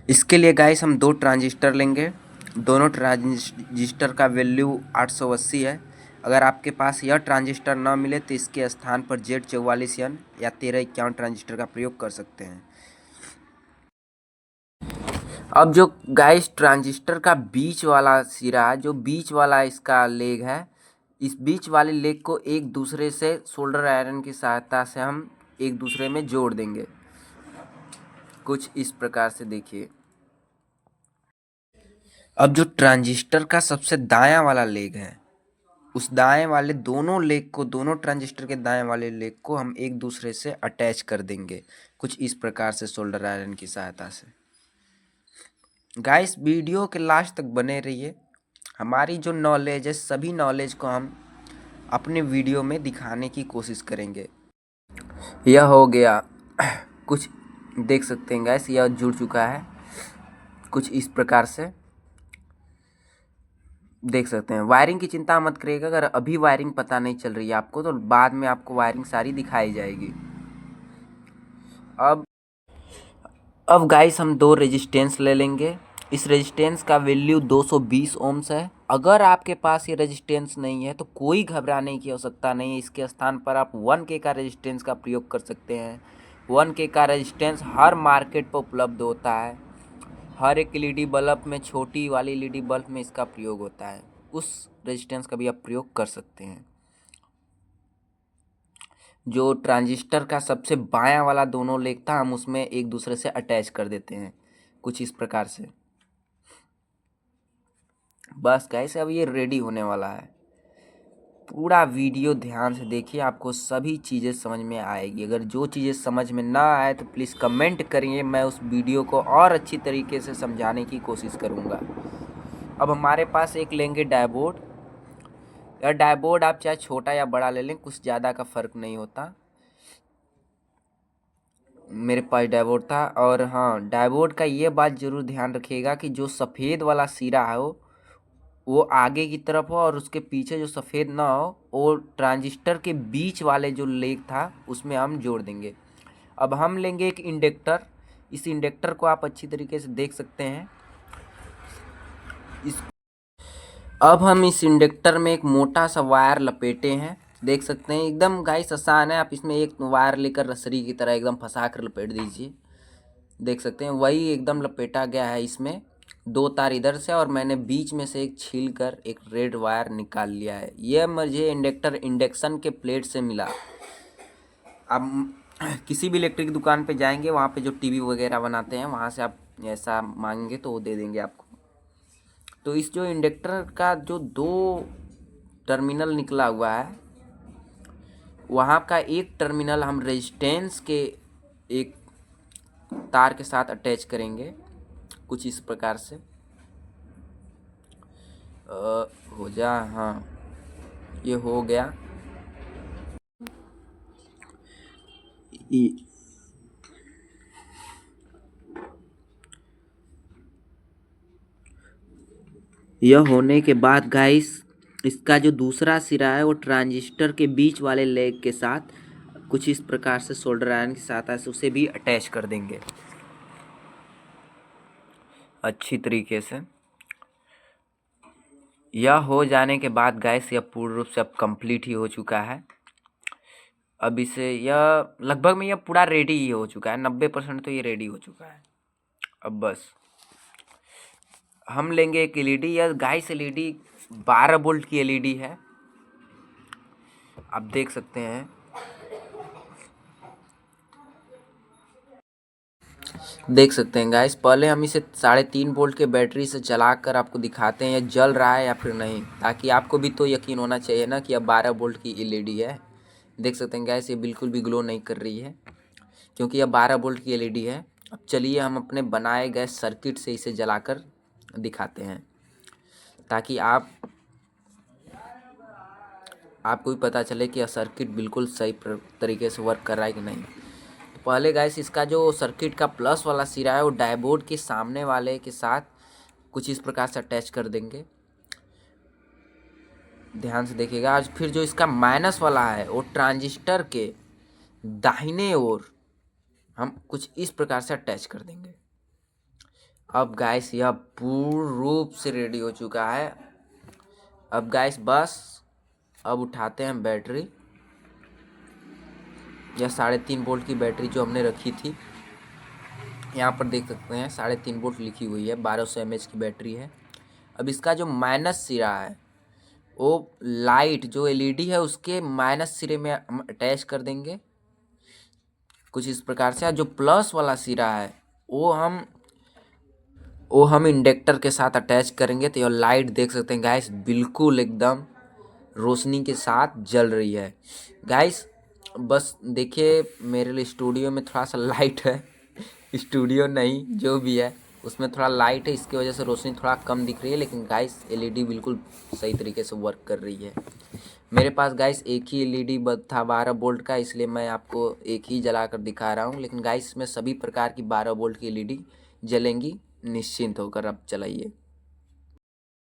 इसके लिए गाइस हम दो ट्रांजिस्टर लेंगे। दोनों ट्रांजिस्टर का वैल्यू 880 है। अगर आपके पास यह ट्रांजिस्टर ना मिले तो इसके स्थान पर Z44N या 1351 ट्रांजिस्टर का प्रयोग कर सकते हैं। अब जो गाइस ट्रांजिस्टर का बीच वाला सिरा, जो बीच वाला इसका लेग है, इस बीच वाले लेग को एक दूसरे से सोल्डर आयरन की सहायता से हम एक दूसरे में जोड़ देंगे। कुछ इस प्रकार से देखिए। अब जो ट्रांजिस्टर का सबसे दायां वाला लेग है, उस दाएं वाले दोनों लेग को, दोनों ट्रांजिस्टर के दाएं वाले लेग को हम एक दूसरे से अटैच कर देंगे कुछ इस प्रकार से सोल्डर आयरन की सहायता से। गाइस वीडियो के लास्ट तक बने रहिए। हमारी जो नॉलेज है, सभी नॉलेज को हम अपने वीडियो में दिखाने की कोशिश करेंगे। यह हो गया। कुछ देख सकते हैं गाइस, यह जुड़ चुका है कुछ इस प्रकार से देख सकते हैं। वायरिंग की चिंता मत करिएगा। अगर अभी वायरिंग पता नहीं चल रही है आपको, तो बाद में आपको वायरिंग सारी दिखाई जाएगी। अब गाइस हम दो रेजिस्टेंस ले लेंगे। इस रेजिस्टेंस का वैल्यू 220 ओम्स है। अगर आपके पास ये रेजिस्टेंस नहीं है तो कोई घबराने की आवश्यकता नहीं है। इसके स्थान पर आप 1K का रेजिस्टेंस का प्रयोग कर सकते हैं। 1K का रेजिस्टेंस हर मार्केट पर उपलब्ध होता है। हर एक एलईडी बल्ब में, छोटी वाली एलईडी बल्ब में इसका प्रयोग होता है। उस रेजिस्टेंस का भी आप प्रयोग कर सकते हैं। जो ट्रांजिस्टर का सबसे बायां वाला दोनों लेग था, हम उसमें एक दूसरे से अटैच कर देते हैं कुछ इस प्रकार से। बस गाइस अब ये रेडी होने वाला है। पूरा वीडियो ध्यान से देखिए, आपको सभी चीज़ें समझ में आएगी। अगर जो चीज़ें समझ में ना आए तो प्लीज़ कमेंट करिए, मैं उस वीडियो को और अच्छी तरीके से समझाने की कोशिश करूँगा। अब हमारे पास एक लेंगे डायोड। यह डायोड आप चाहे छोटा या बड़ा ले लें, कुछ ज़्यादा का फ़र्क नहीं होता। मेरे पास डायोड था। और हाँ, डायोड का ये बात ज़रूर ध्यान रखिएगा कि जो सफ़ेद वाला सिरा है वो आगे की तरफ हो, और उसके पीछे जो सफ़ेद ना हो, वो ट्रांजिस्टर के बीच वाले जो लेग था उसमें हम जोड़ देंगे। अब हम लेंगे एक इंडक्टर। इस इंडक्टर को आप अच्छी तरीके से देख सकते हैं। अब हम इस इंडक्टर में एक मोटा सा वायर लपेटे हैं, देख सकते हैं। एकदम गाइस आसान है। आप इसमें एक वायर लेकर रसरी की तरह एकदम फंसा कर लपेट दीजिए। देख सकते हैं वही एकदम लपेटा गया है। इसमें दो तार इधर से, और मैंने बीच में से एक छील कर एक रेड वायर निकाल लिया है। यह मुझे इंडक्टर इंडक्शन के प्लेट से मिला। आप किसी भी इलेक्ट्रिक दुकान पे जाएंगे, वहाँ पे जो टीवी वगैरह बनाते हैं, वहाँ से आप ऐसा मांगेंगे तो वो दे देंगे आपको। तो इस जो इंडक्टर का जो दो टर्मिनल निकला हुआ है, वहाँ का एक टर्मिनल हम रेजिस्टेंस के एक तार के साथ अटैच करेंगे कुछ इस प्रकार से। हो जा, हाँ ये हो गया। यह होने के बाद गाइस, इसका जो दूसरा सिरा है वो ट्रांजिस्टर के बीच वाले लेग के साथ कुछ इस प्रकार से सोल्डर आयरन की सहायता से उसे भी अटैच कर देंगे अच्छी तरीके से। यह हो जाने के बाद गाइस, यह पूर्ण रूप से अब कंप्लीट ही हो चुका है। अब इसे यह लगभग में यह पूरा रेडी ही हो चुका है। 90% तो ये रेडी हो चुका है। अब बस हम लेंगे एक एलईडी। यह गाइस एलईडी 12 वोल्ट की एलईडी है, आप देख सकते हैं। देख सकते हैं गाइस, पहले हम इसे 3.5 वोल्ट के बैटरी से चलाकर आपको दिखाते हैं यह जल रहा है या फिर नहीं, ताकि आपको भी तो यकीन होना चाहिए ना कि यह 12 वोल्ट की एलईडी है। देख सकते हैं गाइस, ये बिल्कुल भी ग्लो नहीं कर रही है क्योंकि यह 12 वोल्ट की एलईडी है। अब चलिए हम अपने बनाए गए सर्किट से इसे जलाकर दिखाते हैं, ताकि आपको भी पता चले कि यह सर्किट बिल्कुल सही तरीके से वर्क कर रहा है कि नहीं। तो पहले गाइस, इसका जो सर्किट का प्लस वाला सिरा है वो डायोड के सामने वाले के साथ कुछ इस प्रकार से अटैच कर देंगे। ध्यान से देखिएगा। आज फिर जो इसका माइनस वाला है वो ट्रांजिस्टर के दाहिने ओर हम कुछ इस प्रकार से अटैच कर देंगे। अब गाइस यह पूर्ण रूप से रेडी हो चुका है। अब गाइस बस अब उठाते हैं बैटरी। यह 3.5 वोल्ट की बैटरी जो हमने रखी थी, यहाँ पर देख सकते हैं 3.5 वोल्ट लिखी हुई है, 1200 mAh की बैटरी है। अब इसका जो माइनस सिरा है वो लाइट जो एलईडी है उसके माइनस सिरे में हम अटैच कर देंगे कुछ इस प्रकार से। जो प्लस वाला सिरा है वो हम इंडक्टर के साथ अटैच करेंगे। तो यह लाइट देख सकते हैं गाइस बिल्कुल एकदम रोशनी के साथ जल रही है। गाइस बस देखिए मेरे लिए स्टूडियो में थोड़ा सा लाइट है स्टूडियो नहीं जो भी है उसमें थोड़ा लाइट है, इसकी वजह से रोशनी थोड़ा कम दिख रही है, लेकिन गाइस एलईडी बिल्कुल सही तरीके से वर्क कर रही है। मेरे पास गाइस एक ही एलईडी बल्ब था 12 वोल्ट का, इसलिए मैं आपको एक ही जलाकर दिखा रहा हूँ, लेकिन गाइस इसमें सभी प्रकार की 12 वोल्ट की एलईडी जलेंगी। निश्चिंत होकर अब चलाइए।